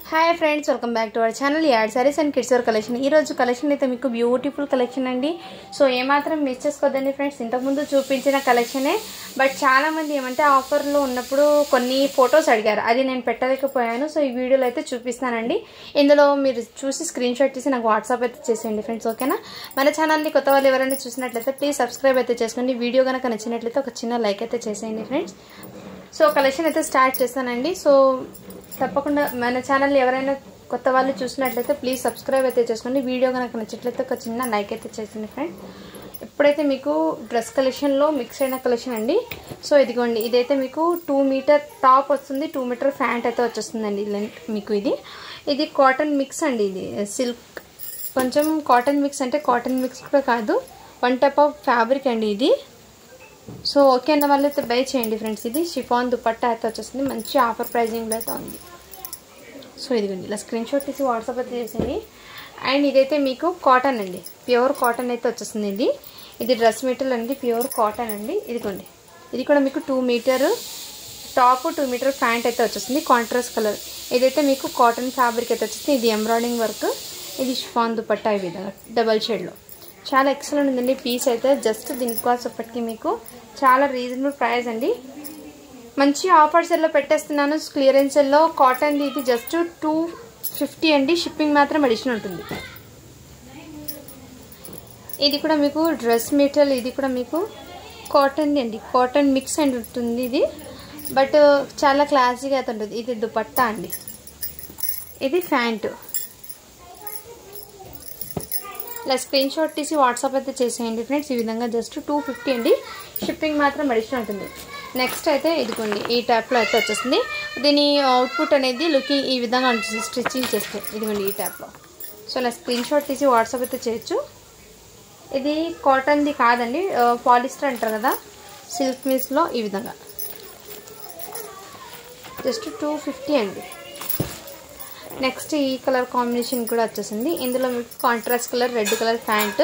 Hi friends welcome back to our channel याड saris and kids wear collection ई rose collection అయితే మీకు beautiful collection అండి. సో ఏ మాత్రం మిస్ చేసుకోవద్దండి ఫ్రెండ్స్. ఇంతకు ముందు చూపించిన కలెక్షనే బట్ చాలా మంది ఏమంటే ఆఫర్ లో ఉన్నప్పుడు కొన్ని ఫోటోస్ అడిగారు, అది నేను పెట్టలేకపోయాను. సో ఈ వీడియోలో అయితే చూపిస్తానండి. ఇందులో మీరు చూసి స్క్రీన్ షాట్ తీసి నాకు వాట్సాప్ అయితే చేసేయండి ఫ్రెండ్స్, ఓకేనా. మన ఛానల్ ని కొత్త వాళ్ళు ఎవరైనా చూసినట్లయితే ప్లీజ్ సబ్స్క్రైబ్ అయితే చేసుకోండి. వీడియో గనుక నచ్చినట్లయితే ఒక చిన్న లైక్ అయితే చేసేయండి ఫ్రెండ్స్. సో కలెక్షన్ అయితే స్టార్ట్ చేస్తానండి. సో తప్పకుండా మన ఛానల్ ఎవరైనా కొత్త వాళ్ళు చూసినట్లయితే ప్లీజ్ సబ్స్క్రైబ్ అయితే చేసుకోండి. వీడియో కనుక నచ్చినట్లయితే ఒక చిన్న లైక్ అయితే చేయండి ఫ్రెండ్స్. ఇప్పుడైతే మీకు డ్రెస్ కలెక్షన్లో మిక్స్ అయిన కలెక్షన్ అండి. సో ఇదిగోండి, ఇదైతే మీకు 2 మీటర్ టాప్ వస్తుంది, 2 మీటర్ ప్యాంట్ అయితే వచ్చేస్తుందండి లెంత్ మీకు. ఇది కాటన్ మిక్స్ అండి. ఇది సిల్క్ కొంచెం కాటన్ మిక్స్, అంటే కాటన్ మిక్స్ కూడా కాదు, వన్ టైప్ ఆఫ్ ఫ్యాబ్రిక్ అండి ఇది. సో ఓకే అన్న వాళ్ళు అయితే బై చేయండి ఫ్రెండ్స్. ఇది షిఫాన్ దుపట్టా అయితే వచ్చేస్తుంది, మంచి ఆఫర్ ప్రైజింగ్లో అయితే ఉంది. సో ఇదిగోండి, ఇలా స్క్రీన్ షాట్ తీసి వాట్సాప్ అయితే చేసేయండి. అండ్ ఇదైతే మీకు కాటన్ అండి, ప్యూర్ కాటన్ అయితే వచ్చేస్తుంది. ఇది డ్రెస్ మెటీరియల్ అండి, ప్యూర్ కాటన్ అండి. ఇదిగోండి, ఇది కూడా మీకు 2 మీటర్ టాప్ 2 మీటర్ ప్యాంట్ అయితే వచ్చేస్తుంది, కాంట్రాస్ట్ కలర్. ఇదైతే మీకు కాటన్ ఫ్యాబ్రిక్ అయితే వచ్చేస్తుంది. ఇది ఎంబ్రాయిడింగ్ వర్క్, ఇది షిఫాన్ దుపట్టా ఈ విధంగా డబల్ షేడ్లో. చాలా ఎక్సలెంట్ ఉందండి పీస్ అయితే. జస్ట్ దీనికి కాస్ట్ అప్పటికి మీకు చాలా రీజనబుల్ ప్రైస్ అండి. మంచి ఆఫర్ సెల్లో పెట్టేస్తున్నాను, క్లియరెన్స్ సెల్లో. కాటన్ ఇది జస్ట్ 250 అండి, షిప్పింగ్ మాత్రం అడిషనల్ ఉంటుంది. ఇది కూడా మీకు డ్రెస్ మెటీరియల్, ఇది కూడా మీకు కాటన్ అండి, కాటన్ మిక్స్ అండి ఉంటుంది ఇది. బట్ చాలా క్లాసీగా అయితే ఉంటుంది. ఇది దుపట్టా అండి, ఇది ప్యాంటు. ఇలా స్క్రీన్ షాట్ తీసి వాట్సాప్ అయితే చేసేయండి ఫ్రెండ్స్. ఈ విధంగా జస్ట్ 250 అండి, షిప్పింగ్ మాత్రం అడిషనల్ ఉంటుంది. నెక్స్ట్ అయితే ఇదిగోండి, ఈ టైప్లో అయితే వచ్చేస్తుంది. దీని అవుట్పుట్ అనేది లుకింగ్ ఈ విధంగా ఉంటుంది స్టిచ్చింగ్ చేస్తే. ఇదిగోండి ఈ టైప్లో. సో ఇలా స్క్రీన్ షాట్ తీసి వాట్సాప్ అయితే చేయొచ్చు. ఇది కాటన్ది కాదండి, పాలిస్టర్ అంటారు కదా, సిల్క్ మిక్స్లో ఈ విధంగా జస్ట్ 250 అండి. నెక్స్ట్ ఈ కలర్ కాంబినేషన్ కూడా వచ్చేసింది. ఇందులో మీకు contrast colour red colour pant,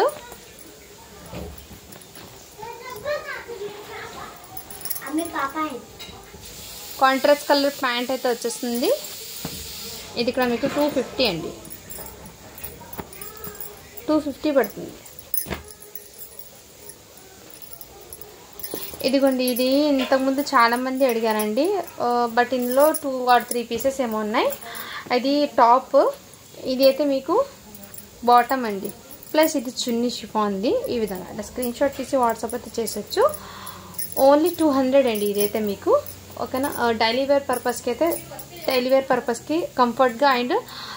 contrast colour pant అయితే వచ్చేస్తుంది. ఇది కూడా మీకు 250 అండి, 250 పడుతుంది. ఇదిగోండి, ఇది ఇంతకుముందు చాలామంది అడిగారండి, బట్ ఇందులో 2 or 3 పీసెస్ ఏమో ఉన్నాయి. అది టాప్, ఇది అయితే మీకు బాటమ్ అండి, ప్లస్ ఇది చున్నీ షిఫాన్ది. ఈ విధంగా అలా స్క్రీన్ షాట్ తీసి వాట్సాప్ అయితే చేసొచ్చు. ఓన్లీ 200 అండి ఇదైతే మీకు, ఓకేనా. డైలీ వేర్ పర్పస్కి అయితే, డైలీ వేర్ పర్పస్కి కంఫర్ట్గా and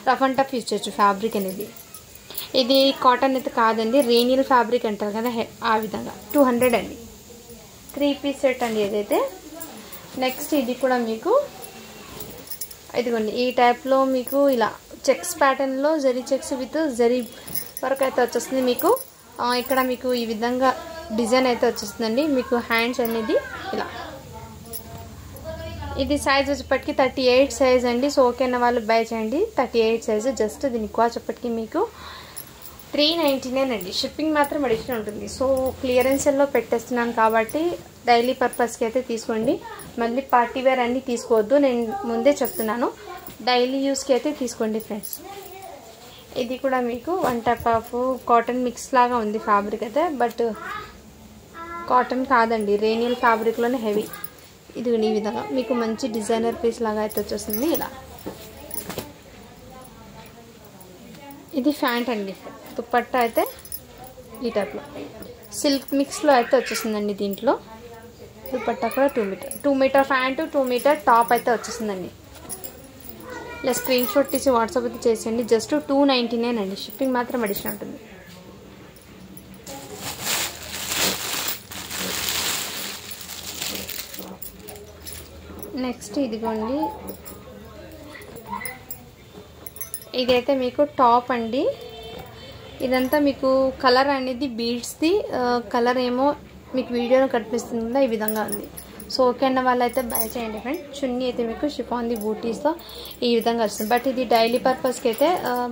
rough and tough use చేయొచ్చు ఫ్యాబ్రిక్ అనేది. ఇది కాటన్ అయితే కాదండి, రేనియల్ ఫ్యాబ్రిక్ అంటారు కదా, ఆ విధంగా 200 అండి. 3 పీస్ సెట్ అండి ఇదైతే. నెక్స్ట్ ఇది కూడా మీకు ఇదిగోండి, ఈ టైప్లో మీకు ఇలా చెక్స్ ప్యాటర్న్లో zari checks with zari work అయితే వచ్చేస్తుంది మీకు. ఇక్కడ మీకు ఈ విధంగా డిజైన్ అయితే వచ్చేస్తుందండి. మీకు హ్యాండ్స్ అనేది ఇలా. ఇది సైజ్ వచ్చేప్పటికి 38 సైజ్ అండి. సో ఓకే అన్న వాళ్ళు బై చేయండి. 38 సైజు. జస్ట్ దీనికి వచ్చేప్పటికి మీకు 399 అండి, షిప్పింగ్ మాత్రం అడిషనల్ ఉంటుంది. సో క్లియరెన్స్లో పెట్టేస్తున్నాను కాబట్టి డైలీ పర్పస్కి అయితే తీసుకోండి. మళ్ళీ పార్టీ వేర్ అన్నీ తీసుకోవద్దు, నేను ముందే చెప్తున్నాను. డైలీ యూస్కి అయితే తీసుకోండి ఫ్రెండ్స్. ఇది కూడా మీకు one type of cotton mix లాగా ఉంది ఫ్యాబ్రిక్ అయితే, బట్ కాటన్ కాదండి, రేనియల్ ఫ్యాబ్రిక్లోనే హెవీ. ఇది ఈ విధంగా మీకు మంచి డిజైనర్ పీస్ లాగా అయితే వచ్చేస్తుంది ఇలా. ఇది ప్యాంట్ అండి, దుపట్టా అయితే ఈ టైప్లో సిల్క్ మిక్స్లో అయితే వచ్చేస్తుందండి. దీంట్లో దుపట్టా కూడా 2 మీటర్ ప్యాంటు, 2 మీటర్ టాప్ అయితే వచ్చేస్తుందండి. ఇలా స్క్రీన్ షాట్ తీసి వాట్సాప్ అయితే చేసేయండి. జస్ట్ 299 అండి, షిప్పింగ్ మాత్రం అడిషనల్ ఉంటుంది. నెక్స్ట్ ఇదిగోండి, ఇదైతే మీకు టాప్ అండి. ఇదంతా మీకు కలర్ అనేది బీడ్స్ది కలర్ ఏమో మీకు వీడియోలో కనిపిస్తుంది కదా, ఈ విధంగా ఉంది. సో ఓకే అన్న వాళ్ళు అయితే బై చేయండి ఫ్రెండ్. చున్నీ అయితే మీకు షిఫాన్ది బూటీస్తో ఈ విధంగా వస్తుంది, బట్ ఇది డైలీ పర్పస్కి అయితే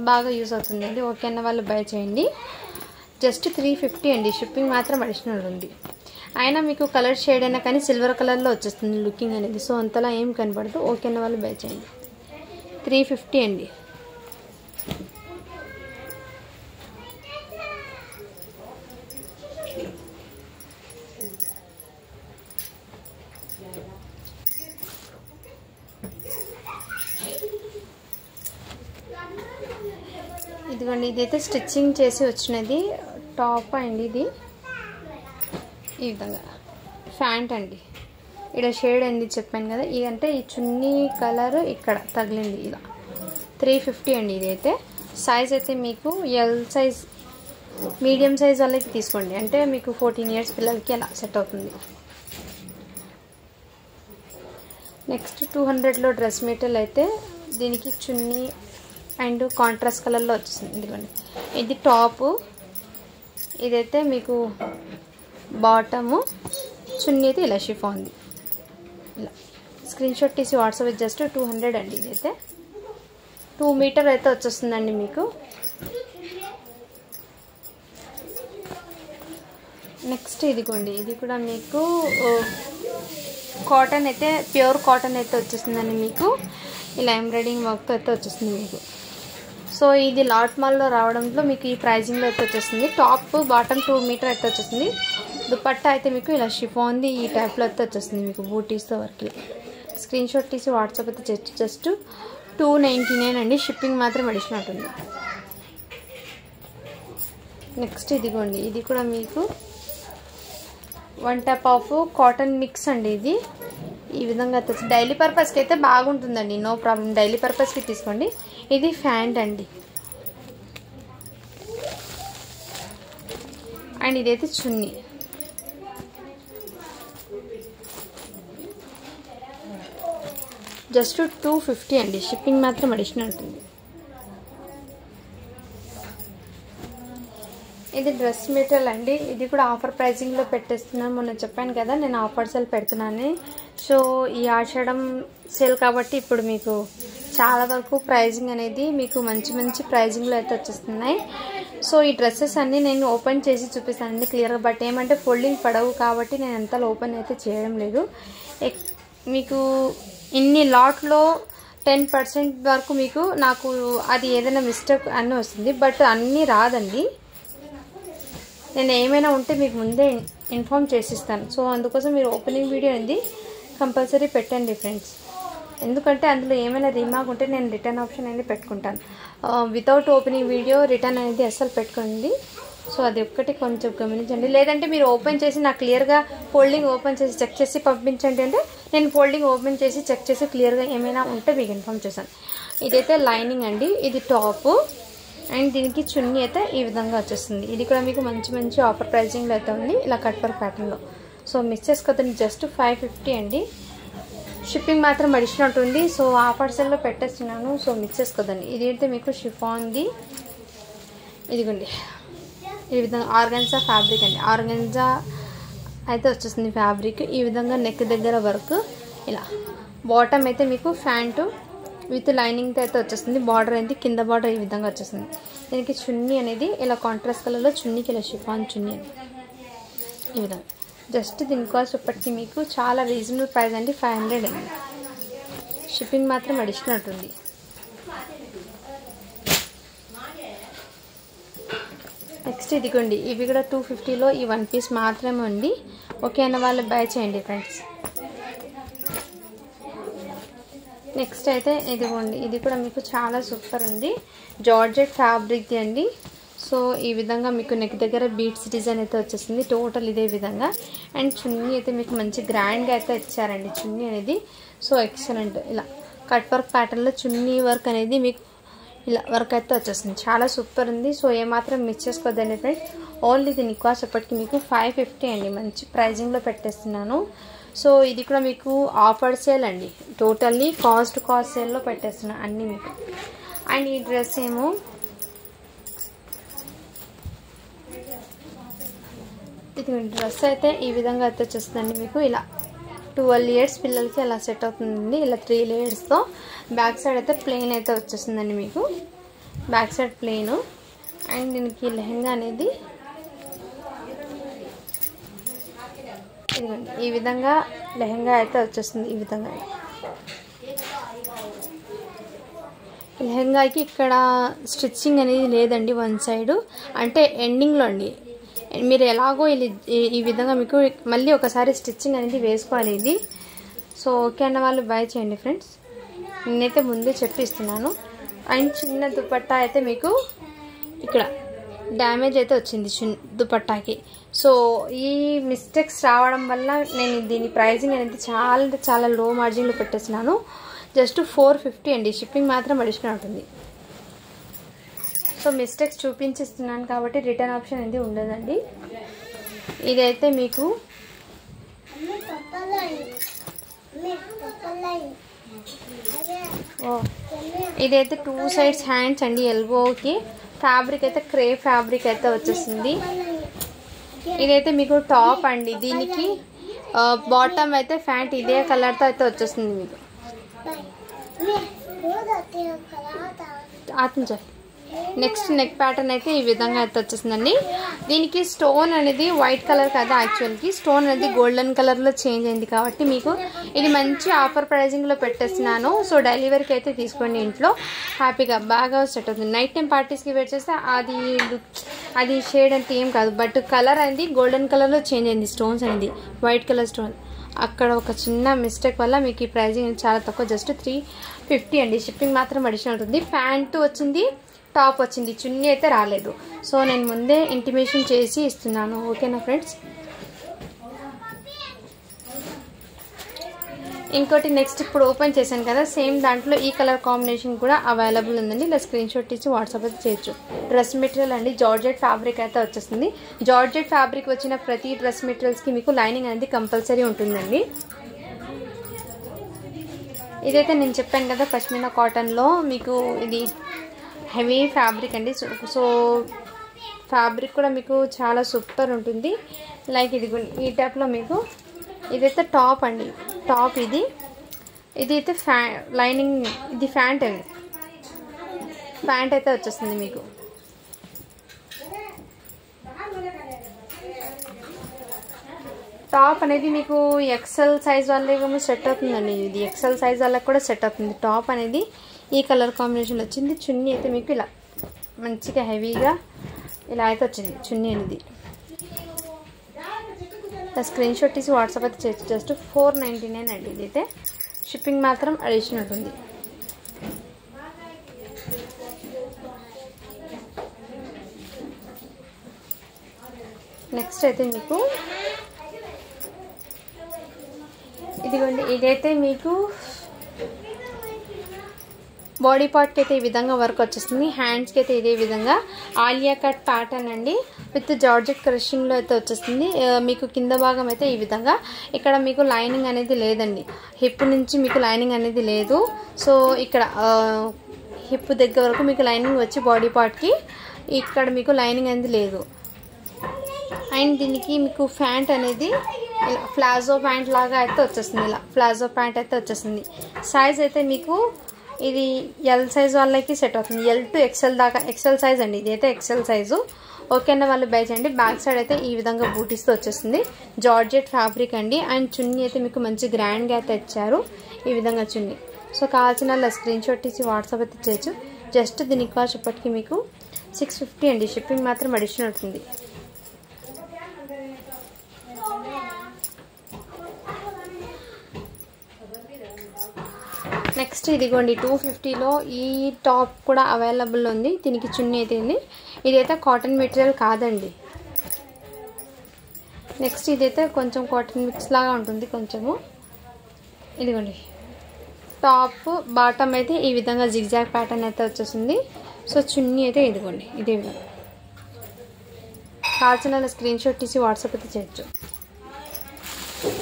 బాగా యూజ్ అవుతుంది అండి. ఓకే అన్న వాళ్ళు బై చేయండి. జస్ట్ 350 అండి, షిప్పింగ్ మాత్రం అడిషనల్ ఉంది. అయినా మీకు కలర్ షేడ్ అయినా కానీ సిల్వర్ కలర్లో వచ్చేస్తుంది లుకింగ్ అనేది. సో అంతలా ఏం కనపడదు. ఓకే అన్న వాళ్ళు బై చేయండి. 350 అండి. ఇదిగోండి, ఇదైతే స్టిచ్చింగ్ చేసి వచ్చినది టాప్ అండి. ఇది ఈ విధంగా ప్యాంట్ అండి. ఇలా షేడ్ అండి చెప్పాను కదా. ఇదంటే ఈ చున్నీ కలర్ ఇక్కడ తగిలింది. ఇలా 350 అండి. ఇదైతే సైజ్ అయితే మీకు ఎల్ సైజ్, మీడియం సైజ్ వాళ్ళకి తీసుకోండి. అంటే మీకు 14 ఇయర్స్ పిల్లలకి అలా సెట్ అవుతుంది. నెక్స్ట్ 200లో డ్రెస్ మెటీరియల్ అయితే దీనికి చున్నీ అండ్ కాంట్రాస్ట్ కలర్లో వచ్చేసింది. ఇదిగోండి, ఇది టాపు, ఇదైతే మీకు బాటము, చున్నీ అయితే ఇలా షిఫాన్ ఉంది. ఇలా స్క్రీన్ షాట్ తీసి వాట్సాప్ జస్ట్ 200 అండి. ఇదైతే 2 మీటర్ అయితే వచ్చేస్తుందండి మీకు. నెక్స్ట్ ఇదిగోండి, ఇది కూడా మీకు కాటన్ అయితే ప్యూర్ కాటన్ అయితే వచ్చేస్తుందండి మీకు. ఇలా ఎంబ్రాయిడింగ్ వర్క్తో అయితే వచ్చేస్తుంది మీకు. సో ఇది లాట్ మాల్లో రావడంలో మీకు ఈ ప్రైజింగ్లో అయితే వచ్చేస్తుంది. టాప్ బాటమ్ 2 మీటర్ అయితే వచ్చేస్తుంది. దుపట్టా అయితే మీకు ఇలా షిఫాన్ది ఈ టైప్లో అయితే వచ్చేస్తుంది మీకు బూటీస్తో వర్క్. స్క్రీన్ షాట్ తీసి వాట్సాప్ అయితే జస్ట్ 299 అండి. షిప్పింగ్ మాత్రం అడిషనల్ ఉంటుంది. నెక్స్ట్ ఇదిగోండి, ఇది కూడా మీకు 1 టైప్ ఆఫ్ కాటన్ మిక్స్ అండి. ఇది ఈ విధంగా అయితే డైలీ పర్పస్కి అయితే బాగుంటుందండి, నో ప్రాబ్లం. డైలీ పర్పస్కి తీసుకోండి. ఇది ప్యాంట్ అండి. అండ్ ఇదైతే చున్నీ. జస్ట్ 250 అండి. షిప్పింగ్ మాత్రం అడిషనల్ ఉంటుంది. ఇది డ్రెస్ మెటీరియల్ అండి. ఇది కూడా ఆఫర్ ప్రైజింగ్లో పెట్టేస్తున్నాను. మొన్న చెప్పాను కదా నేను ఆఫర్ సేల్ పెడుతున్నాను. సో ఈ ఆషాఢం సేల్ కాబట్టి ఇప్పుడు మీకు చాలా వరకు ప్రైజింగ్ అనేది మీకు మంచి మంచి ప్రైజింగ్లో అయితే వచ్చేస్తున్నాయి. సో ఈ డ్రెస్సెస్ అన్నీ నేను ఓపెన్ చేసి చూపిస్తానండి క్లియర్గా. బట్ ఏమంటే ఫోల్డింగ్ పడవు కాబట్టి నేను అంతలో ఓపెన్ అయితే చేయడం లేదు. మీకు ఇన్ని లాట్లో 10% వరకు మీకు నాకు అది ఏదైనా మిస్టేక్ అన్నీ వస్తుంది. బట్ అన్నీ రాదండి. నేను ఏమైనా ఉంటే మీకు ముందే ఇన్ఫామ్ చేసిస్తాను. సో అందుకోసం మీరు ఓపెనింగ్ వీడియో అనేది కంపల్సరీ పెట్టండి ఫ్రెండ్స్. ఎందుకంటే అందులో ఏమైనా రీమార్క్ ఉంటే నేను రిటర్న్ ఆప్షన్ అనేది పెట్టుకుంటాను. వితౌట్ ఓపెనింగ్ వీడియో రిటర్న్ అనేది అస్సలు పెట్టుకోండి. సో అది ఒక్కటి కొంచెం గమనించండి. లేదంటే మీరు ఓపెన్ చేసి నాకు క్లియర్గా ఫోల్డింగ్ ఓపెన్ చేసి చెక్ చేసి పంపించండి అంటే నేను ఫోల్డింగ్ ఓపెన్ చేసి చెక్ చేసి క్లియర్గా ఏమైనా ఉంటే మీకు ఇన్ఫామ్ చేశాను. ఇదైతే లైనింగ్ అండి. ఇది టాప్ అండ్ దీనికి చున్నీ అయితే ఈ విధంగా వచ్చేస్తుంది. ఇది కూడా మీకు మంచి మంచి ఆఫర్ ప్రైజింగ్లో అయితే ఉంది. ఇలా కట్ వర్క్ ప్యాటర్న్లో. సో మిస్ చేసుకోదండి. జస్ట్ 550 అండి. షిప్పింగ్ మాత్రం అడిషనల్ ఉంటుంది. సో ఆఫర్ సెల్లో పెట్టేస్తున్నాను. సో మిస్ చేసుకోదండి. ఇది అయితే మీకు షిఫాన్ది. ఇదిగోండి, ఈ విధంగా ఆర్గన్జా ఫ్యాబ్రిక్ అండి. ఆర్గన్జా అయితే వచ్చేస్తుంది ఫ్యాబ్రిక్. ఈ విధంగా నెక్ దగ్గర వర్క్. ఇలా బాటమ్ అయితే మీకు ప్యాంటు విత్ లైనింగ్తో అయితే వచ్చేస్తుంది. బార్డర్ అయితే కింద బార్డర్ ఈ విధంగా వచ్చేస్తుంది. దీనికి చున్నీ అనేది ఇలా కాంట్రాస్ట్ కలర్లో చున్నీకి ఇలా షిఫాన్ చున్నీ అని ఈ విధంగా. జస్ట్ దీని కాస్ట్ ఇప్పటికీ మీకు చాలా రీజనబుల్ ప్రైస్ అండి. 500 అండి. షిప్పింగ్ మాత్రం అడిషనల్ ఉంటుంది. నెక్స్ట్ ఇదిగోండి, ఇవి కూడా 250లో ఈ 1 పీస్ మాత్రమే ఉంది. ఓకే అన్న వాళ్ళు బై చేయండి ఫ్రెండ్స్. నెక్స్ట్ అయితే ఇదిగోండి, ఇది కూడా మీకు చాలా సూపర్ ఉంది. జార్జెట్ ఫ్యాబ్రిక్ది అండి. సో ఈ విధంగా మీకు నెక్ దగ్గర బీట్స్ డిజైన్ అయితే వచ్చేసింది. టోటల్ ఇదే విధంగా. అండ్ చున్నీ అయితే మీకు మంచి గ్రాండ్గా అయితే ఇచ్చారండి చున్నీ అనేది. So excellent. ఇలా కట్ వర్క్ ప్యాటర్న్లో చున్నీ వర్క్ అనేది మీకు ఇలా వర్క్ అయితే వచ్చేస్తుంది. చాలా సూపర్ ఉంది. సో ఏమాత్రం మిస్ చేసుకోవద్దండి ఫ్రెండ్స్. ఓన్లీ దీని కాస్ట్ ఎప్పటికీ మీకు 550 అండి. మంచి ప్రైజింగ్లో పెట్టేస్తున్నాను. సో ఇది కూడా మీకు ఆఫర్ సేల్ అండి. టోటల్లీ కాస్ట్ సేల్లో పెట్టేస్తున్నాను అన్నీ మీకు. అండ్ ఈ డ్రెస్ ఏమో ఇది డ్రెస్ అయితే ఈ విధంగా అయితే వచ్చేస్తుందండి మీకు. ఇలా 12 ఇయర్స్ పిల్లలకి అలా సెట్ అవుతుందండి. ఇలా 3 లేయర్స్తో. బ్యాక్ సైడ్ అయితే ప్లెయిన్ అయితే వచ్చేస్తుందండి మీకు. Back side plain. అండ్ దీనికి లెహంగా అనేది ఇదిగోండి ఈ విధంగా లెహంగా అయితే వచ్చేస్తుంది. ఈ విధంగా లెహంగాకి ఇక్కడ స్టిచ్చింగ్ అనేది లేదండి వన్ సైడ్, అంటే ఎండింగ్లో అండి. మీరు ఎలాగో ఈ విధంగా మీకు మళ్ళీ ఒకసారి స్టిచ్చింగ్ అనేది వేసుకోవాలి ఇది. సో ఓకే అన్న వాళ్ళు బై చేయండి ఫ్రెండ్స్, నేనైతే ముందే చెప్పిస్తున్నాను. అండ్ చిన్న దుపట్టా అయితే మీకు ఇక్కడ డ్యామేజ్ అయితే వచ్చింది దుపట్టాకి. సో ఈ మిస్టేక్స్ రావడం వల్ల నేను దీని ప్రైజింగ్ అనేది చాలా లో మార్జిన్లో పెట్టేస్తున్నాను. జస్ట్ 450 అండి, షిప్పింగ్ మాత్రం అడిషనల్ ఉంటుంది. సో మిస్టేక్స్ చూపించిస్తున్నాను కాబట్టి రిటర్న్ ఆప్షన్ అనేది ఉండదండి. ఇదైతే మీకు ఇదైతే 2 సైడ్స్ హ్యాండ్స్ అండి, ఎల్బోకి. ఫ్యాబ్రిక్ అయితే క్రేప్ ఫ్యాబ్రిక్ అయితే వచ్చేసింది. ఇదైతే మీకు టాప్ అండి, దీనికి బాటమ్ అయితే ప్యాంట్ ఇదే కలర్తో అయితే వచ్చేస్తుంది మీకు. నెక్స్ట్ నెక్ ప్యాటర్న్ అయితే ఈ విధంగా అయితే వచ్చేసిందండి. దీనికి స్టోన్ అనేది వైట్ కలర్ కదా, యాక్చువల్కి స్టోన్ అనేది గోల్డెన్ కలర్లో చేంజ్ అయింది కాబట్టి మీకు ఇది మంచి ఆఫర్ ప్రైజింగ్లో పెట్టేస్తున్నాను. సో డెలివరీకి అయితే తీసుకోండి, ఇంట్లో హ్యాపీగా బాగా సెట్ అవుతుంది. నైట్ టైం పార్టీస్కి వేర్ చేస్తే అది షేడ్ అంటే ఏం కాదు, బట్ కలర్ అనేది గోల్డెన్ కలర్లో చేంజ్ అయింది, స్టోన్స్ అనేది వైట్ కలర్ స్టోన్. అక్కడ ఒక చిన్న మిస్టేక్ వల్ల మీకు ఈ ప్రైజింగ్ చాలా తక్కువ, జస్ట్ 350 అండి. షిప్పింగ్ మాత్రం అడిషనల్ ఉంటుంది. ప్యాంటు వచ్చింది, టాప్ వచ్చింది, చున్నీ అయితే రాలేదు. సో నేను ముందే ఇంటిమేషన్ చేసి ఇస్తున్నాను, ఓకేనా ఫ్రెండ్స్. ఇంకోటి నెక్స్ట్ ఇప్పుడు ఓపెన్ చేశాను కదా, సేమ్ దాంట్లో ఈ కలర్ కాంబినేషన్ కూడా అవైలబుల్ ఉందండి. ఇలా స్క్రీన్ షాట్ ఇచ్చి వాట్సాప్ అయితే చేయొచ్చు. డ్రెస్ మెటీరియల్ అండి, జార్జెట్ ఫ్యాబ్రిక్ అయితే వచ్చేస్తుంది. జార్జెట్ ఫ్యాబ్రిక్ వచ్చిన ప్రతి డ్రెస్ మెటీరియల్స్కి మీకు లైనింగ్ అనేది కంపల్సరీ ఉంటుందండి. ఇదైతే నేను చెప్పాను కదా పష్మినా కాటన్లో మీకు ఇది హెవీ ఫ్యాబ్రిక్ అండి. సో ఫ్యాబ్రిక్ కూడా మీకు చాలా సూపర్ ఉంటుంది. లైక్ ఇది ఈ టైప్లో మీకు ఇదైతే టాప్ అండి, టాప్ ఇది అయితే లైనింగ్, ఇది ప్యాంట్ అండి, ప్యాంట్ అయితే వచ్చేస్తుంది మీకు. టాప్ అనేది మీకు ఎక్సెల్ సైజ్ వాళ్ళకి సెట్ అవుతుందండి, ఇది ఎక్సెల్ సైజ్ వాళ్ళకి కూడా సెట్ అవుతుంది. టాప్ అనేది ఈ కలర్ కాంబినేషన్లో వచ్చింది. చున్నీ అయితే మీకు ఇలా మంచిగా హెవీగా ఇలా అయితే వచ్చింది చున్నీ అనేది. స్క్రీన్ షాట్ తీసి వాట్సాప్ అయితే చేయొచ్చు. జస్ట్ 499 అండి. ఇదైతే షిప్పింగ్ మాత్రం అడిషనల్ ఉంటుంది. నెక్స్ట్ అయితే మీకు ఇదిగోండి, ఇదైతే మీకు బాడీ పార్ట్కి అయితే ఈ విధంగా వర్క్ వచ్చేస్తుంది. హ్యాండ్స్కి అయితే ఇదే విధంగా ఆలియా కట్ ప్యాటర్న్ అండి, విత్ జార్జెట్ క్రషింగ్లో అయితే వచ్చేస్తుంది. మీకు కింద భాగం అయితే ఈ విధంగా, ఇక్కడ మీకు లైనింగ్ అనేది లేదండి, హిప్ నుంచి మీకు లైనింగ్ అనేది లేదు. సో ఇక్కడ హిప్ దగ్గర వరకు మీకు లైనింగ్ వచ్చి బాడీ పార్ట్కి ఇక్కడ మీకు లైనింగ్ అనేది లేదు. అండ్ దీనికి మీకు ప్యాంట్ అనేది ఇలా ప్లాజో ప్యాంట్ లాగా అయితే వచ్చేస్తుంది, ఇలా ప్లాజో ప్యాంట్ అయితే వచ్చేస్తుంది. సైజ్ అయితే మీకు ఇది ఎల్ సైజ్ వాళ్ళకి సెట్ అవుతుంది, ఎల్ టు ఎక్సెల్ దాకా, ఎక్సెల్ సైజ్ అండి, ఇది అయితే ఎక్సెల్ సైజు. ఓకేనా వాళ్ళు బై చేయండి. బ్యాక్ సైడ్ అయితే ఈ విధంగా బూటీస్తో వచ్చేస్తుంది, జార్జెట్ ఫ్యాబ్రిక్ అండి. అండ్ చున్నీ అయితే మీకు మంచి గ్రాండ్గా అయితే ఇచ్చారు, ఈ విధంగా చున్నీ. సో కావాల్సిన వాళ్ళ స్క్రీన్ షాట్ తీసి వాట్సాప్ అయితే చేయొచ్చు. జస్ట్ దీనికి కాస్ట్ ఇప్పటికి మీకు 650 అండి, షిప్పింగ్ మాత్రం అడిషనల్ అవుతుంది. నెక్స్ట్ ఇదిగోండి 250లో ఈ టాప్ కూడా అవైలబుల్ ఉంది. దీనికి చున్నీ అయితే ఉంది. ఇదైతే కాటన్ మెటీరియల్ కాదండి. నెక్స్ట్ ఇదైతే కొంచెం కాటన్ మిక్స్ లాగా ఉంటుంది కొంచెము. ఇదిగోండి టాప్ బాటమ్ అయితే ఈ విధంగా జిగ్జాగ్ ప్యాటర్న్ అయితే వచ్చేసింది. సో చున్నీ అయితే ఇదిగోండి ఇదే విధంగా. కావాల్సిన స్క్రీన్ షాట్ తీసి వాట్సాప్ అయితే చేయొచ్చు.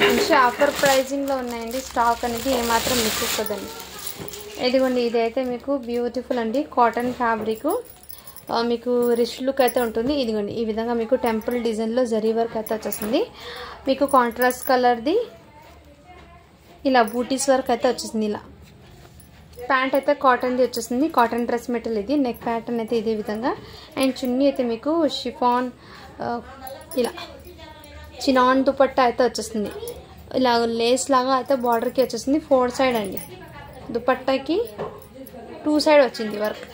మంచి ఆఫర్ ప్రైజింగ్లో ఉన్నాయండి, స్టాక్ అనేది ఏమాత్రం మిస్ చేసుకోదండి. ఇదిగోండి ఇదైతే మీకు బ్యూటిఫుల్ అండి, కాటన్ ఫ్యాబ్రిక్, మీకు రిచ్ లుక్ అయితే ఉంటుంది. ఇదిగోండి ఈ విధంగా మీకు టెంపుల్ డిజైన్లో జరీ వర్క్ అయితే వచ్చేస్తుంది. మీకు కాంట్రాస్ట్ కలర్ది ఇలా బూటీస్ వర్క్ అయితే వచ్చేసింది. ఇలా ప్యాంట్ అయితే కాటన్ది వచ్చేసింది, కాటన్ డ్రెస్ మెటీరియల్ ఇది. నెక్ ప్యాటర్న్ అయితే ఇదే విధంగా. అండ్ చున్నీ అయితే మీకు షిఫాన్ ఇలా చినాన్ దుపట్టా అయితే వచ్చేస్తుంది, ఇలా లేస్ లాగా అయితే బార్డర్కి వచ్చేస్తుంది. 4 సైడ్ అండి దుపట్టాకి 2 సైడ్ వచ్చింది వర్క్,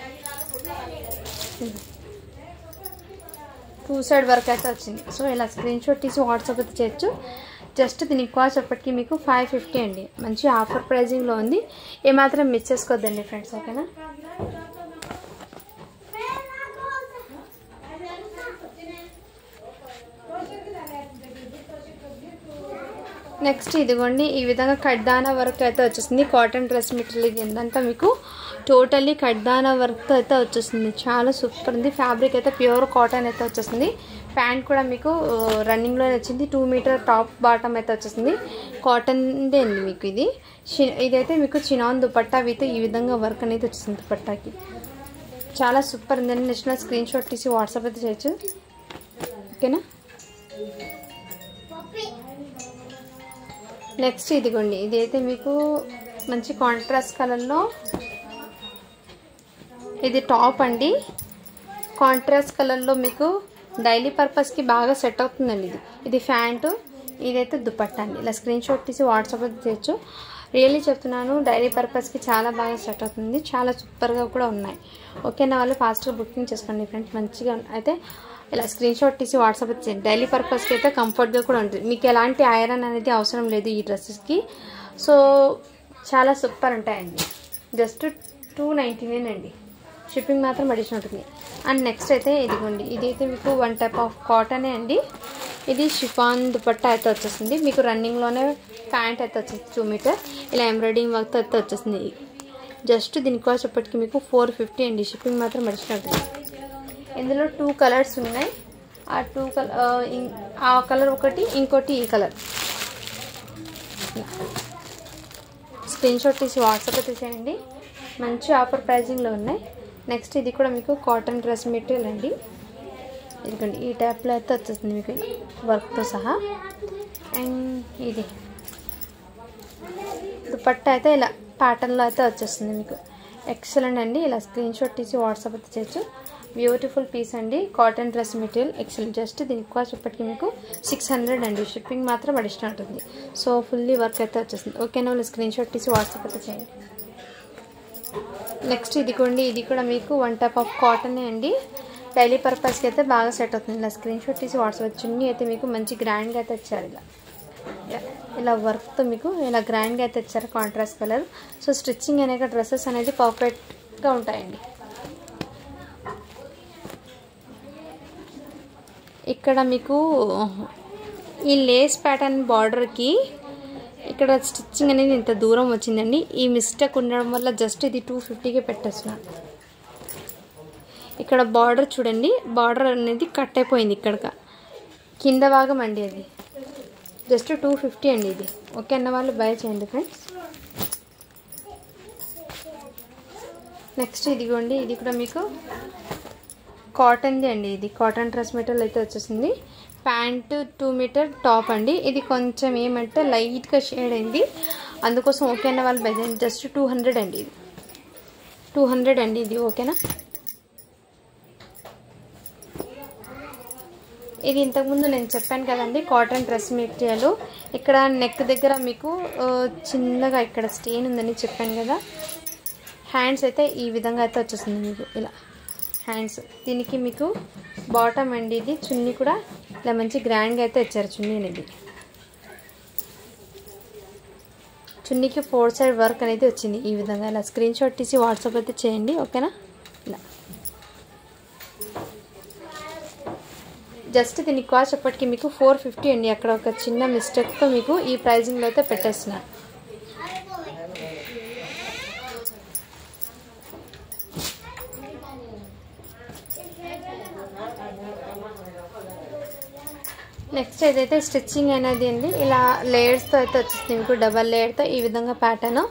2 సైడ్ వర్క్ అయితే వచ్చింది. సో ఇలా స్క్రీన్ షాట్ తీసి వాట్సాప్ అయితే చేయొచ్చు. జస్ట్ దీనికి కాస్ట్ అప్పటికి మీకు 550 అండి. మంచి ఆఫర్ ప్రైజింగ్లో ఉంది, ఏమాత్రం మిస్ చేసుకోవద్దండి ఫ్రెండ్స్, ఓకేనా. నెక్స్ట్ ఇదిగోండి ఈ విధంగా కడ్దానా వర్క్ అయితే వచ్చేసింది. కాటన్ డ్రెస్ మెటీరియల్ ఇది ఎంతంతా మీకు టోటల్లీ కడ్దానా వర్క్ అయితే వచ్చేసింది. చాలా సూపర్ ఉంది. ఫ్యాబ్రిక్ అయితే ప్యూర్ కాటన్ అయితే వచ్చేసింది. ప్యాంట్ కూడా మీకు రన్నింగ్లో వచ్చింది. 2 మీటర్ టాప్ బాటమ్ అయితే వచ్చేసింది. కాటన్దే అండి మీకు ఇది. ఇదైతే మీకు చినాన్ దుపట్టా విత్ ఈ విధంగా వర్క్ అనేది వచ్చేసింది దుపట్టాకి. చాలా సూపర్ ఉందండి. నెక్స్ట్ స్క్రీన్ షాట్ తీసి వాట్సాప్ అయితే చేయొచ్చు, ఓకేనా. నెక్స్ట్ ఇదిగోండి ఇదైతే మీకు మంచి కాంట్రాస్ట్ కలర్లో ఇది టాప్ అండి. కాంట్రాస్ట్ కలర్లో మీకు డైలీ పర్పస్కి బాగా సెట్ అవుతుందండి. ఇది ప్యాంటు, ఇదైతే దుపట్టా అండి. ఇలా స్క్రీన్ షాట్ తీసి వాట్సాప్ అయితే చేయొచ్చు. రియల్లీ చెప్తున్నాను, డైలీ పర్పస్కి చాలా బాగా సెట్ అవుతుంది. చాలా సూపర్గా కూడా ఉన్నాయి, ఓకేనా. వాళ్ళు ఫాస్ట్గా బుకింగ్ చేసుకోండి ఫ్రెండ్స్. మంచిగా అయితే ఇలా స్క్రీన్ షాట్ తీసి వాట్సాప్ చేయండి. డైలీ పర్పస్కి అయితే కంఫర్ట్గా కూడా ఉంటుంది. మీకు ఎలాంటి ఐరన్ అనేది అవసరం లేదు ఈ డ్రెస్సెస్కి. సో చాలా సూపర్ ఉంటాయండి. జస్ట్ 299 అండి. షిప్పింగ్ మాత్రం అడిషనల్ ఉంటుంది. అండ్ నెక్స్ట్ అయితే ఇదిగోండి ఇదైతే మీకు 1 టైప్ ఆఫ్ కాటనే అండి. ఇది షిఫాన్ దుపట్టా అయితే వచ్చేసింది. మీకు రన్నింగ్లోనే ప్యాంట్ అయితే వచ్చేసి 2 మీటర్ ఇలా ఎంబ్రాయిడింగ్ వర్క్ అయితే వచ్చేసింది. జస్ట్ దీని కాస్ట్ ఇప్పటికి మీకు 450 అండి. షిప్పింగ్ మాత్రం అడిషనల్ ఉంటుంది. ఇందులో 2 కలర్స్ ఉన్నాయి. ఆ 2 ఆ కలర్ ఒకటి, ఇంకోటి ఈ కలర్. స్క్రీన్ షాట్ తీసి వాట్సాప్ అయితే చేయండి. మంచి ఆఫర్ ప్రైజింగ్లో ఉన్నాయి. నెక్స్ట్ ఇది కూడా మీకు కాటన్ డ్రెస్ మెటీరియల్ అండి. ఇదిగోండి ఈ టైప్లో అయితే వచ్చేస్తుంది మీకు వర్క్తో సహా. అండ్ ఇది దుపట్టా అయితే ఇలా ప్యాటర్న్లో అయితే వచ్చేస్తుంది మీకు. ఎక్సలెంట్ అండి. ఇలా స్క్రీన్ షాట్ తీసి వాట్సాప్ అయితే చేయొచ్చు. బ్యూటిఫుల్ పీస్ అండి. Cotton dress material excellent. Just దీనికి కాస్ట్ ఇప్పటికి మీకు 600 అండి. షిప్పింగ్ మాత్రం అడిషనల్ ఉంటుంది. సో ఫుల్లీ వర్క్ అయితే వచ్చేసింది, ఓకేనా. వాళ్ళు స్క్రీన్ షాట్ తీసి వాట్సాప్ అయితే చేయండి. నెక్స్ట్ ఇదిగోండి ఇది కూడా మీకు 1 టైప్ ఆఫ్ కాటనే అండి. డైలీ పర్పస్కి అయితే బాగా సెట్ అవుతుంది. ఇలా స్క్రీన్ షాట్ తీసి వాట్సాప్. చున్నీ అయితే మీకు మంచి గ్రాండ్గా అయితే ఇచ్చారు. ఇలా వర్క్తో మీకు ఇలా గ్రాండ్గా అయితే ఇచ్చారు కాంట్రాస్ట్ కలర్. సో స్టిచ్చింగ్ అనేక డ్రెస్సెస్ అనేది పర్ఫెక్ట్గా ఉంటాయండి. ఇక్కడ మీకు ఈ లేస్ ప్యాటర్న్ బార్డర్కి ఇక్కడ స్టిచ్చింగ్ అనేది ఇంత దూరం వచ్చిందండి. ఈ మిస్టేక్ ఉండడం వల్ల జస్ట్ ఇది 250కే పెట్టేస్తున్నాను. ఇక్కడ బార్డర్ చూడండి, బార్డర్ అనేది కట్ అయిపోయింది. ఇక్కడ కింద భాగం అండి అది. జస్ట్ 250 అండి ఇది, ఓకే అన్న వాళ్ళు బై చేయండి ఫ్రెండ్స్. నెక్స్ట్ ఇదిగోండి ఇది కూడా మీకు కాటన్ది అండి. ఇది కాటన్ డ్రెస్ మెటీరియల్ అయితే వచ్చేసింది. ప్యాంట్ 2 మీటర్ టాప్ అండి. ఇది కొంచెం ఏమంటే లైట్గా షేడ్ అయింది, అందుకోసం ఓకే అన్న వాళ్ళు బై చేయండి. జస్ట్ 200 అండి. ఇది 200 అండి ఇది, ఓకేనా. ఇది ఇంతకుముందు నేను చెప్పాను కదండి కాటన్ డ్రెస్ మెటీరియల్. ఇక్కడ నెక్ దగ్గర మీకు చిన్నగా ఇక్కడ స్టెయిన్ ఉందని చెప్పాను కదా. హ్యాండ్స్ అయితే ఈ విధంగా అయితే వచ్చేస్తుంది మీకు ఇలా హ్యాండ్స్. దీనికి మీకు బాటమ్ అండి. ఇది చున్నీ కూడా ఇలా మంచి గ్రాండ్గా అయితే ఇచ్చారు చున్నీ అనేది. చున్నీకి 4 సైడ్ వర్క్ అనేది వచ్చింది ఈ విధంగా. ఇలా స్క్రీన్ షాట్ తీసి వాట్సాప్ అయితే చేయండి, ఓకేనా. ఇలా జస్ట్ దీని కాస్ట్ అప్పటికి మీకు 450 అండి. అక్కడ ఒక చిన్న మిస్టేక్తో మీకు ఈ ప్రైజింగ్లో అయితే పెట్టేస్తున్నారు. నెక్స్ట్ ఏదైతే స్టిచ్చింగ్ అనేది అండి ఇలా లేయర్స్తో అయితే వచ్చేస్తుంది మీకు. డబల్ లేయర్తో ఈ విధంగా pattern.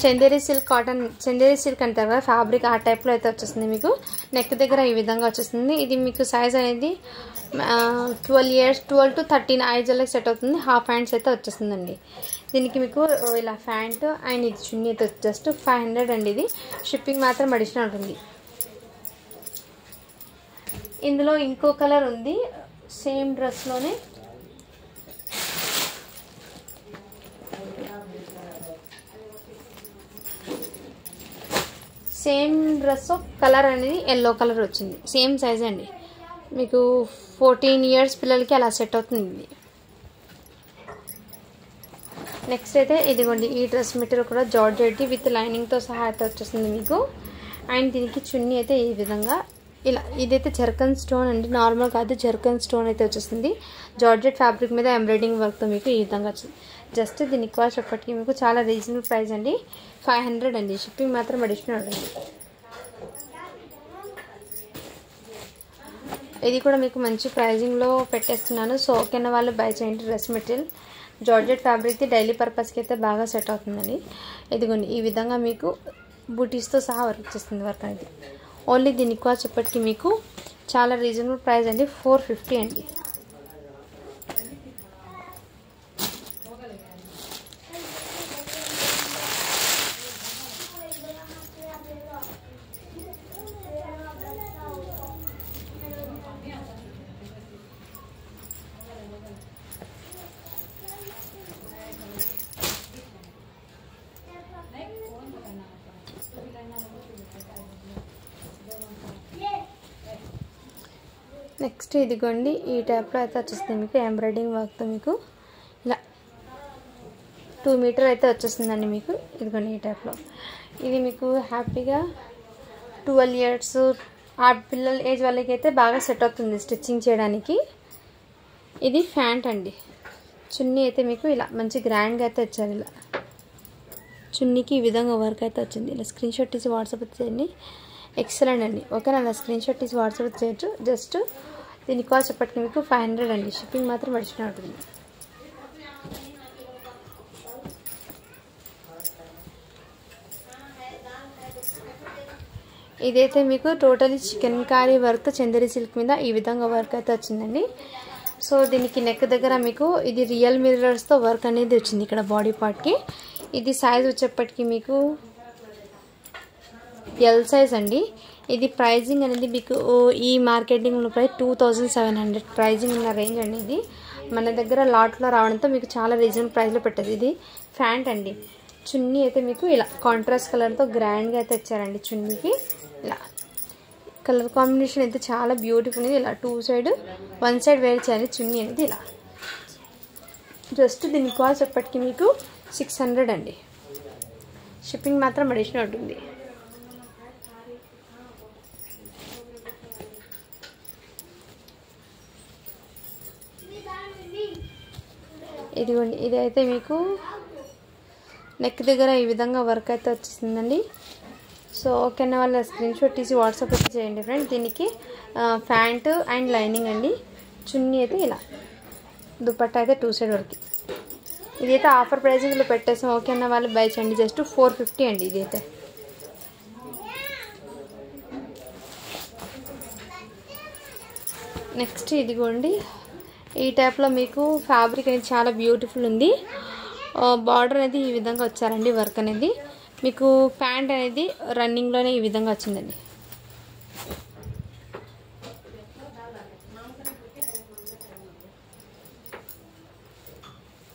Chanderi silk cotton, Chanderi silk అంటారు కదా ఫ్యాబ్రిక్, ఆ టైప్లో అయితే వచ్చేస్తుంది మీకు. నెక్ దగ్గర ఈ విధంగా వచ్చేస్తుంది. ఇది మీకు సైజ్ అనేది 12 to 13 ఐజర్లకు సెట్ అవుతుంది. హాఫ్ హ్యాండ్స్ అయితే వచ్చేస్తుందండి. దీనికి మీకు ఇలా ప్యాంట్ అండ్ ఇది చున్నీ అయితే జస్ట్ 500 అండి. ఇది షిప్పింగ్ మాత్రం అడిషనల్ ఉంటుంది. ఇందులో ఇంకో కలర్ ఉంది సేమ్ డ్రెస్లోనే. సేమ్ డ్రెస్ కలర్ అనేది ఎల్లో కలర్ వచ్చింది, సేమ్ సైజ్ అండి. మీకు 14 ఇయర్స్ పిల్లలకి అలా సెట్ అవుతుంది. నెక్స్ట్ అయితే ఇదిగోండి, ఈ డ్రెస్ మెటీరియల్ కూడా జార్జెట్ విత్ లైనింగ్తో సహా అయితే వచ్చేస్తుంది మీకు. అండ్ దీనికి చున్నీ అయితే ఈ విధంగా ఇలా, ఇదైతే జర్కన్ స్టోన్ అండి, నార్మల్ కాదు, జర్కన్ స్టోన్ అయితే వచ్చేస్తుంది. జార్జెట్ ఫ్యాబ్రిక్ మీద ఎంబ్రాయిడింగ్ వర్క్తో మీకు ఈ విధంగా వచ్చింది. జస్ట్ దీని కాస్ట్ ఎప్పటికీ మీకు చాలా రీజనబుల్ ప్రైస్ అండి, 500 అండి. షిప్పింగ్ మాత్రం అడిషనల్ అండి. ఇది కూడా మీకు మంచి ప్రైజింగ్లో పెట్టేస్తున్నాను. సో ఓకేనా వాళ్ళు బై చేయండి. డ్రెస్ మెటీరియల్ జార్జెట్ ఫ్యాబ్రిక్ది డైలీ పర్పస్కి అయితే బాగా సెట్ అవుతుందండి. ఇదిగోండి ఈ విధంగా మీకు బూటీస్తో సహా వర్క్ వచ్చేస్తుంది. వర్క్ అనేది ఓన్లీ దీని కాస్ట్ ఎప్పటికీ మీకు చాలా రీజనబుల్ ప్రైస్ అండి, 450 అండి. నెక్స్ట్ ఇదిగోండి ఈ టైప్లో అయితే వచ్చేస్తుంది మీకు ఎంబ్రాయిడింగ్ వర్క్తో మీకు ఇలా 2 మీటర్ అయితే వచ్చేస్తుందండి మీకు. ఇదిగోండి ఈ టైప్లో. ఇది మీకు హ్యాపీగా 12 ఇయర్స్ ఆ పిల్లల ఏజ్ వాళ్ళకి అయితే బాగా సెట్ అవుతుంది స్టిచ్చింగ్ చేయడానికి. ఇది ప్యాంట్ అండి. చున్నీ అయితే మీకు ఇలా మంచి గ్రాండ్గా అయితే వచ్చారు. ఇలా చున్నీకి ఈ విధంగా వర్క్ అయితే వచ్చింది. ఇలా స్క్రీన్ షాట్ తీసి వాట్సాప్ చేయండి. ఎక్సలెంట్ అండి. ఓకేనా, అలా స్క్రీన్ షాట్ తీసి వాట్సాప్ చేయొచ్చు. జస్ట్ దీని కాస్ట్ ఎప్పటికీ మీకు 500 అండి. షిప్పింగ్ మాత్రం అడిషనల్ ఉంటుంది. ఇదైతే మీకు totally chicken curry work Chanderi silk మీద ఈ విధంగా వర్క్ అయితే వచ్చిందండి. సో దీనికి నెక్ దగ్గర మీకు ఇది రియల్ మిర్రర్స్తో వర్క్ అనేది వచ్చింది ఇక్కడ బాడీ పార్ట్కి. ఇది సైజ్ వచ్చేప్పటికి మీకు ఎల్ సైజ్ అండి. ఇది ప్రైజింగ్ అనేది మీకు ఈ మార్కెటింగ్లో ప్రైస్ 2700 ప్రైజింగ్ ఉన్న రేంజ్ అండి. ఇది మన దగ్గర లాట్లో రావడంతో మీకు చాలా రీజనబుల్ ప్రైస్లో పెట్టదు. ఇది ప్యాంట్ అండి. చున్నీ అయితే మీకు ఇలా కాంట్రాస్ట్ కలర్తో గ్రాండ్గా అయితే ఇచ్చారండి. చున్నీకి ఇలా కలర్ కాంబినేషన్ అయితే చాలా బ్యూటిఫుల్ ఉంది. ఇలా 2 సైడ్ 1 సైడ్ వేర్ చేయాలి చున్నీ అనేది ఇలా. జస్ట్ దీని కాస్ట్ ఎప్పటికీ మీకు 600 అండి. షిప్పింగ్ మాత్రం అడిషనల్ ఉంటుంది. ఇదిగోండి ఇదైతే మీకు నెక్ దగ్గర ఈ విధంగా వర్క్ అయితే వచ్చేసిందండి. సో ఓకేనా, వాళ్ళ స్క్రీన్ షాట్ తీసి వాట్సాప్ అయితే చేయండి ఫ్రెండ్స్. దీనికి ప్యాంటు అండ్ లైనింగ్ అండి. చున్నీ అయితే ఇలా, దుపట్టా అయితే 2 సైడ్ వరకు. ఇదైతే ఆఫర్ ప్రైజింగ్లో పెట్టేసాం. ఓకేనా, వాళ్ళు బై చేయండి. జస్ట్ 450 అండి. ఇదైతే నెక్స్ట్ ఇదిగోండి ఈ టైప్లో మీకు ఫ్యాబ్రిక్ అనేది చాలా బ్యూటిఫుల్ ఉంది. బార్డర్ అనేది ఈ విధంగా వచ్చారండి. వర్క్ అనేది మీకు ప్యాంట్ అనేది రన్నింగ్లోనే ఈ విధంగా వచ్చిందండి.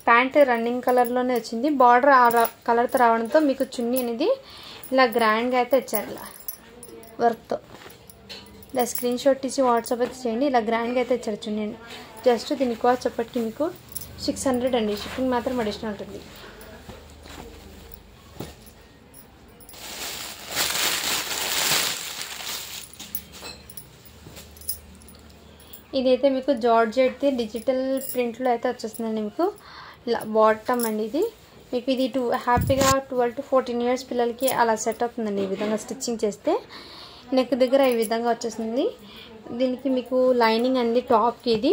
ప్యాంట్ రన్నింగ్ కలర్లోనే వచ్చింది. బార్డర్ ఆ కలర్తో రావడంతో మీకు చున్నీ అనేది ఇలా గ్రాండ్గా అయితే వచ్చారు ఇలా వర్క్తో. ఇలా స్క్రీన్ షాట్ తీసి వాట్సాప్ అయితే చేయండి. ఇలా గ్రాండ్గా అయితే ఇచ్చారు చున్నీ. జస్ట్ దీని కాస్ట్ చెప్పటికి మీకు 600 అండి. షిప్పింగ్ మాత్రం అడిషనల్ ఉంటుంది. ఇదైతే మీకు జార్జెట్ది డిజిటల్ ప్రింట్లో అయితే వచ్చేస్తుందండి. మీకు ఇలా బాటమ్ అండి. ఇది మీకు ఇది హ్యాపీగా 12 to 14 ఇయర్స్ పిల్లలకి అలా సెట్ అవుతుందండి. ఈ విధంగా స్టిచ్చింగ్ చేస్తే నెక్ దగ్గర ఈ విధంగా వచ్చేస్తుంది. దీనికి మీకు లైనింగ్ అండి టాప్కి. ఇది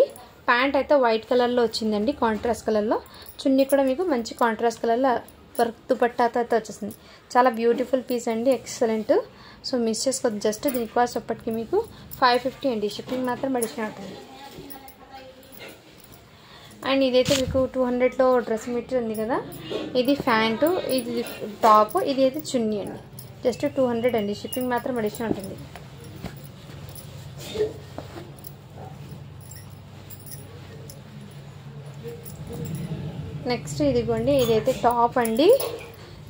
ప్యాంట్ అయితే వైట్ కలర్లో వచ్చిందండి, కాంట్రాస్ట్ కలర్లో. చున్నీ కూడా మీకు మంచి కాంట్రాస్ట్ కలర్లో వర్క్ దుపట్టాతో అయితే వచ్చేస్తుంది. చాలా బ్యూటిఫుల్ పీస్ అండి, ఎక్సలెంట్. సో మిస్ చేసుకోవద్దు. జస్ట్ దీని కాస్ట్ అప్పటికి మీకు 550 అండి. షిప్పింగ్ మాత్రం అడిషనల్ అవుతుంది. అండ్ ఇదైతే మీకు 200లో డ్రెస్ మెటీరియల్ ఉంది కదా, ఇది ప్యాంటు, ఇది టాప్, ఇది అయితే చున్నీ అండి. జస్ట్ 200 అండి. షిప్పింగ్ మాత్రం అడిషనల్ ఉంటుంది. నెక్స్ట్ ఇదిగోండి ఇదైతే టాప్ అండి.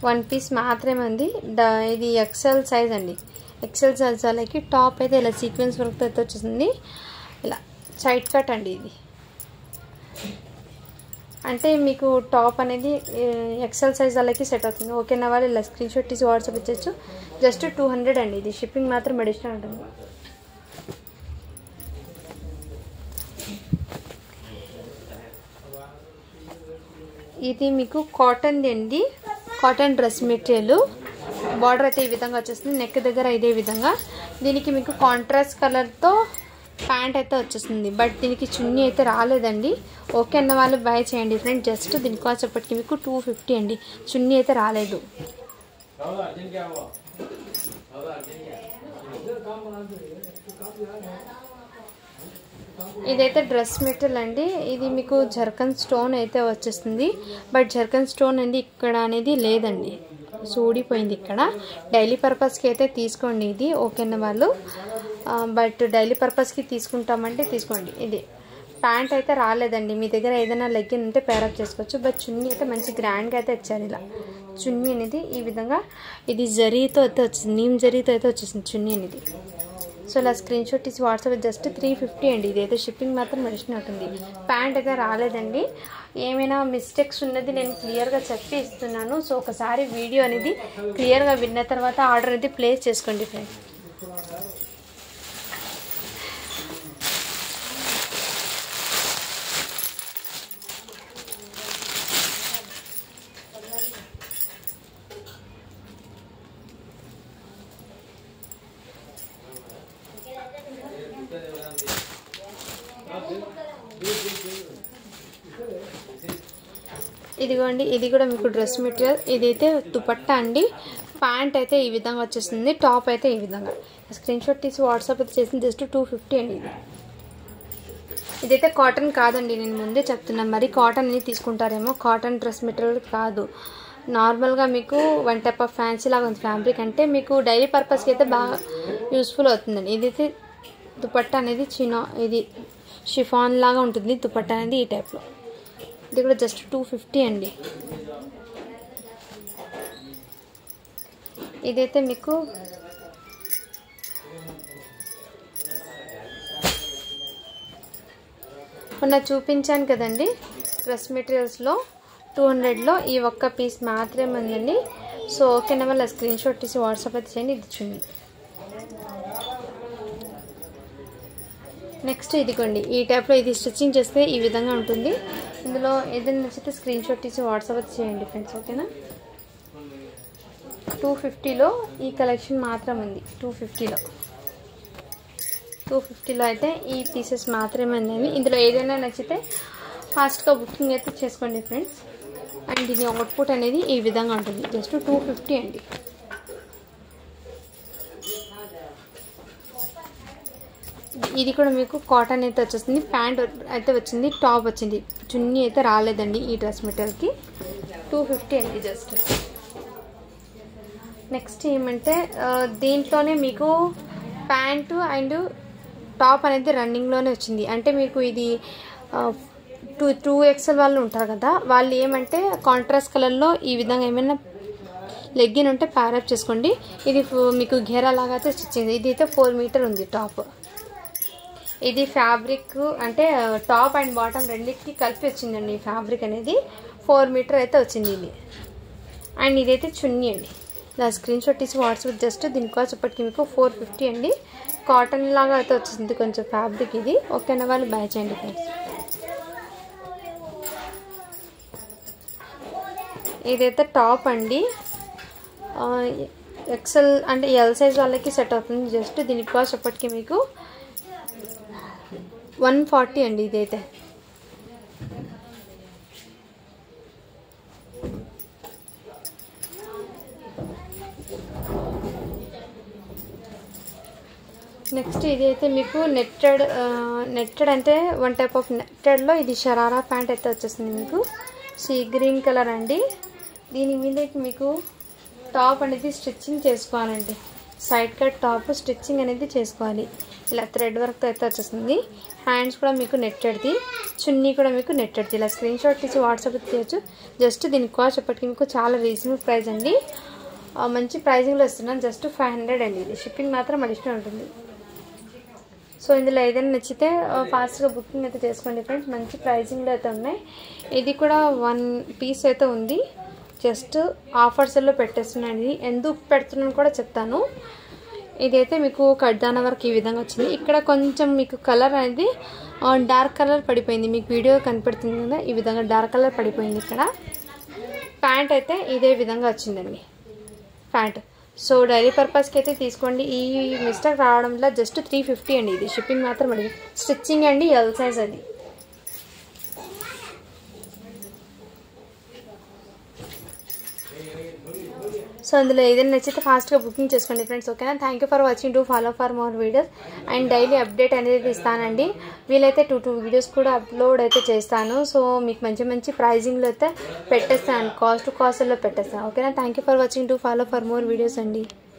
1 పీస్ మాత్రమే ఉంది. ఇది ఎక్సెల్ సైజ్ అండి. ఎక్సెల్ సైజ్ వాళ్ళకి టాప్ అయితే ఇలా సీక్వెన్స్ వర్క్తో అయితే వచ్చేసింది. ఇలా సైడ్ కట్ అండి. ఇది అంటే మీకు టాప్ అనేది ఎక్సెల్ సైజ్ వాళ్ళకి సెట్ అవుతుంది. ఓకేనా వాళ్ళు ఇలా స్క్రీన్ షాట్ తీసి వాట్సాప్ ఇచ్చచ్చు. జస్ట్ 200 అండి. ఇది షిప్పింగ్ మాత్రం అడిషనల్ ఉంటుంది. ఇది మీకు కాటన్ అండి. Cotton dress material. బార్డర్ అయితే ఈ విధంగా వచ్చేస్తుంది. నెక్ దగ్గర ఇదే విధంగా. దీనికి మీకు కాంట్రాస్ట్ కలర్తో ప్యాంట్ అయితే వచ్చేస్తుంది. బట్ దీనికి చున్నీ అయితే రాలేదండి. ఓకే అన్న వాళ్ళు బై చేయండి ఫ్రెండ్. జస్ట్ దీనికోసం చెప్పటికి మీకు 250 అండి. చున్నీ అయితే రాలేదు. ఇదైతే డ్రెస్ మెటీరియల్ అండి. ఇది మీకు జర్కన్ స్టోన్ అయితే వచ్చేస్తుంది. బట్ జర్కన్ స్టోన్ అనేది ఇక్కడ అనేది లేదండి. సూడిపోయింది ఇక్కడ. డైలీ పర్పస్కి అయితే తీసుకోండి ఇది. ఓకేనా వాళ్ళు. బట్ డైలీ పర్పస్కి తీసుకుంటామంటే తీసుకోండి. ఇది ప్యాంట్ అయితే రాలేదండి. మీ దగ్గర ఏదైనా లెగ్గిన్ ఉంటే పేరప్ చేసుకోవచ్చు. బట్ చున్నీ అయితే మంచి గ్రాండ్గా అయితే ఇచ్చారు. ఇలా చున్నీ అనేది ఈ విధంగా ఇది జరీతో అయితే వచ్చింది. నీమ్ జరీతో అయితే వచ్చేసింది చున్నీ అనేది. సో ఇలా స్క్రీన్ షాట్ తీసి వాట్సాప్ జస్ట్ 350 అండి. ఇదైతే షిప్పింగ్ మాత్రం అడిషనల్ అవుతుంది. ప్యాంట్ అయితే రాలేదండి. ఏమైనా మిస్టేక్స్ ఉన్నది నేను క్లియర్గా చెప్పి ఇస్తున్నాను. సో ఒకసారి వీడియో అనేది క్లియర్గా విన్న తర్వాత ఆర్డర్ అనేది ప్లేస్ చేసుకోండి ఫ్రెండ్స్. ఇదిగోండి. ఇది కూడా మీకు డ్రెస్ మెటీరియల్. ఇదైతే దుపట్టా అండి. ప్యాంట్ అయితే ఈ విధంగా వచ్చేస్తుంది. టాప్ అయితే ఈ విధంగా. స్క్రీన్ షాట్ తీసి వాట్సాప్ అయితే చేసింది జస్ట్ 250 అండి. ఇదైతే కాటన్ కాదండి. నేను ముందే చెప్తున్నాను. మరి కాటన్ అని తీసుకుంటారేమో. కాటన్ డ్రెస్ మెటీరియల్ కాదు. నార్మల్గా మీకు వన్ టైప్ ఆఫ్ ఫ్యాన్సీ లాగా ఉంది ఫ్యాబ్రిక్. అంటే మీకు డైలీ పర్పస్కి అయితే బాగా యూస్ఫుల్ అవుతుందండి. ఇదైతే దుపట్టా అనేది ఇది షిఫాన్ లాగా ఉంటుంది. దుపట్టా అనేది ఈ టైప్లో. ఇది కూడా జస్ట్ 250 అండి. ఇదైతే మీకు మొన్న చూపించాను కదండి డ్రెస్ మెటీరియల్స్లో 200లో ఈ ఒక్క పీస్ మాత్రమే ఉందండి. సో ఓకేనా వాళ్ళ స్క్రీన్ షాట్ తీసి వాట్సాప్ అయితే చేయండి. ఇది చూడండి. నెక్స్ట్ ఇదిగోండి. ఈ టైప్లో ఇది స్టిచ్చింగ్ చేస్తే ఈ విధంగా ఉంటుంది. ఇందులో ఏదైనా నచ్చితే స్క్రీన్ షాట్ తీసి వాట్సాప్ అయితే చేయండి ఫ్రెండ్స్. ఓకేనా. 250లో ఈ కలెక్షన్ మాత్రం ఉంది. 250లో అయితే ఈ పీసెస్ మాత్రమే ఉందండి. ఇందులో ఏదైనా నచ్చితే ఫాస్ట్గా బుకింగ్ అయితే చేసుకోండి ఫ్రెండ్స్. అండ్ దీని అవుట్పుట్ అనేది ఈ విధంగా ఉంటుంది. జస్ట్ 250 అండి. ఇది కూడా మీకు కాటన్ అయితే వచ్చేస్తుంది. ప్యాంట్ అయితే వచ్చింది. టాప్ వచ్చింది. చున్నీ అయితే రాలేదండి ఈ డ్రెస్ మెటీరియల్కి. 250 అండి జస్ట్. నెక్స్ట్ ఏమంటే దీంట్లోనే మీకు ప్యాంటు అండ్ టాప్ అనేది రన్నింగ్లోనే వచ్చింది. అంటే మీకు ఇది 2XL వాళ్ళు ఉంటారు కదా. వాళ్ళు ఏమంటే కాంట్రాస్ట్ కలర్లో ఈ విధంగా ఏమైనా లెగ్గిన్ ఉంటే ప్యారప్ చేసుకోండి. ఇది మీకు ఘేరా లాగా అయితే స్టిచ్చింగ్. ఇది అయితే 4 మీటర్ ఉంది టాప్. ఇది ఫ్యాబ్రిక్ అంటే టాప్ అండ్ బాటమ్ రెండింటికి కలిపి వచ్చిందండి. ఈ ఫ్యాబ్రిక్ అనేది 4 మీటర్ అయితే వచ్చింది ఇది. అండ్ ఇదైతే చున్నీ అండి. ఇలా స్క్రీన్ షాట్ తీసి వాట్సాప్ జస్ట్ దీనికోసం ఇప్పటికి మీకు 450 అండి. కాటన్ లాగా అయితే వచ్చింది కొంచెం ఫ్యాబ్రిక్ ఇది. ఓకేనా వాళ్ళు బై చేయండి ఫ్రెండ్స్. ఇదైతే టాప్ అండి. ఎక్సెల్ అంటే ఎల్ సైజ్ వాళ్ళకి సెట్ అవుతుంది. జస్ట్ దీనికోసం ఇప్పటికి మీకు 140 అండి. ఇదైతే నెక్స్ట్ ఇదైతే మీకు నెట్టెడ్ అంటే వన్ టైప్ ఆఫ్ నెట్టెడ్లో ఇది షరారా ప్యాంట్ అయితే వచ్చేస్తుంది మీకు. సీ గ్రీన్ కలర్ అండి. దీని మీద మీకు టాప్ అనేది స్టిచ్చింగ్ చేసుకోవాలండి. సైడ్ కట్ టాప్ స్టిచ్చింగ్ అనేది చేసుకోవాలి. ఇలా థ్రెడ్ వర్క్తో అయితే వచ్చేస్తుంది. హ్యాండ్స్ కూడా మీకు నెట్టెడ్ది, చున్నీ కూడా మీకు నెట్టెడ్ది. ఇలా స్క్రీన్ షాట్ తీసి వాట్సాప్ చేయొచ్చు. జస్ట్ దీని కాస్ట్ చెప్పటికి మీకు చాలా రీజనబుల్ ప్రైస్ అండి. మంచి ప్రైజింగ్లో ఇస్తున్నాను. జస్ట్ 500 అండి. ఇది షిప్పింగ్ మాత్రం అడిషనల్ ఉంటుంది. సో ఇందులో ఏదైనా నచ్చితే ఫాస్ట్గా బుకింగ్ అయితే చేసుకోండి ఫ్రెండ్స్. మంచి ప్రైజింగ్లో అయితే ఉన్నాయి. ఇది కూడా 1 పీస్ అయితే ఉంది. జస్ట్ ఆఫర్స్లో పెట్టేస్తున్నాను. ఎందుకు పెడుతున్నాను కూడా చెప్తాను. ఇదైతే మీకు కడ్దాన వరకు ఈ విధంగా వచ్చింది. ఇక్కడ కొంచెం మీకు కలర్ అనేది డార్క్ కలర్ పడిపోయింది. మీకు వీడియో కనపడుతుంది కదా, ఈ విధంగా డార్క్ కలర్ పడిపోయింది. ఇక్కడ ప్యాంట్ అయితే ఇదే విధంగా వచ్చిందండి ప్యాంట్. సో డైలీ పర్పస్కి అయితే తీసుకోండి. ఈ మిస్టేక్ రావడంలో జస్ట్ 350 అండి. ఇది షిప్పింగ్ మాత్రం అడిగి స్టిచ్చింగ్ అండి, ఎల్ సైజ్ అది. సో అందులో ఏదైనా నచ్చితే ఫాస్ట్గా బుకింగ్ చేసుకోండి ఫ్రెండ్స్. ఓకేనా? Thank you for watching. Do follow for more videos and daily update అనేది ఇస్తానండి. వీలైతే 2 వీడియోస్ కూడా అప్లోడ్ అయితే చేస్తాను. సో మీకు మంచి ప్రైజింగ్లో అయితే పెట్టేస్తాను. కాస్ట్లో పెట్టేస్తాను. ఓకేనా? Thank you for watching. Do follow for more videos అండి.